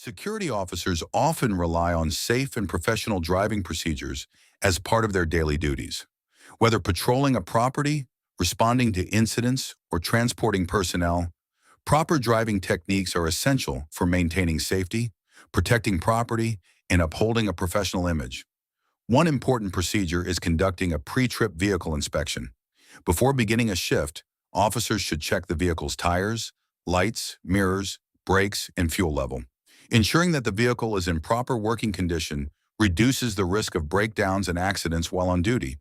Security officers often rely on safe and professional driving procedures as part of their daily duties. Whether patrolling a property, responding to incidents, or transporting personnel, proper driving techniques are essential for maintaining safety, protecting property, and upholding a professional image. One important procedure is conducting a pre-trip vehicle inspection. Before beginning a shift, officers should check the vehicle's tires, lights, mirrors, brakes, and fuel level. Ensuring that the vehicle is in proper working condition reduces the risk of breakdowns and accidents while on duty.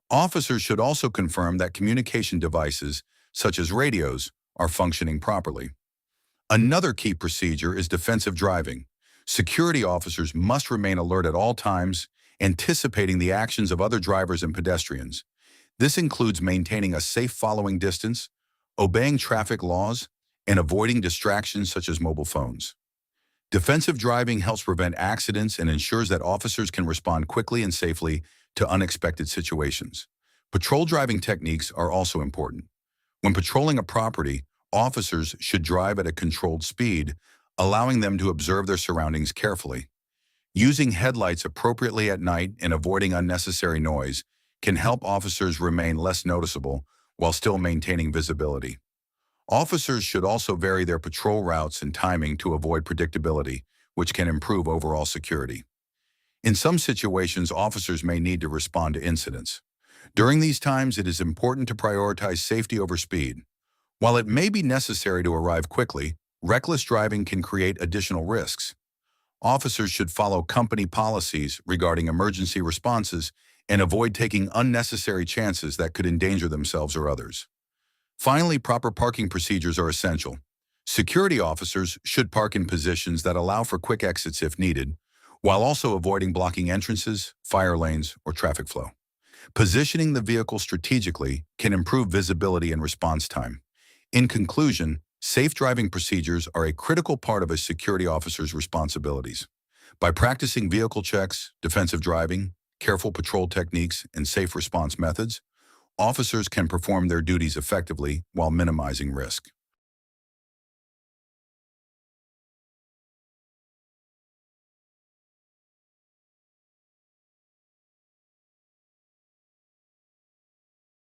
Officers should also confirm that communication devices, such as radios, are functioning properly. Another key procedure is defensive driving. Security officers must remain alert at all times, anticipating the actions of other drivers and pedestrians. This includes maintaining a safe following distance, obeying traffic laws, and avoiding distractions such as mobile phones. Defensive driving helps prevent accidents and ensures that officers can respond quickly and safely to unexpected situations. Patrol driving techniques are also important. When patrolling a property, officers should drive at a controlled speed, allowing them to observe their surroundings carefully. Using headlights appropriately at night and avoiding unnecessary noise can help officers remain less noticeable while still maintaining visibility. Officers should also vary their patrol routes and timing to avoid predictability, which can improve overall security. In some situations, officers may need to respond to incidents. During these times, it is important to prioritize safety over speed. While it may be necessary to arrive quickly, reckless driving can create additional risks. Officers should follow company policies regarding emergency responses and avoid taking unnecessary chances that could endanger themselves or others. Finally, proper parking procedures are essential. Security officers should park in positions that allow for quick exits if needed, while also avoiding blocking entrances, fire lanes, or traffic flow. Positioning the vehicle strategically can improve visibility and response time. In conclusion, safe driving procedures are a critical part of a security officer's responsibilities. By practicing vehicle checks, defensive driving, careful patrol techniques, and safe response methods, officers can perform their duties effectively while minimizing risk.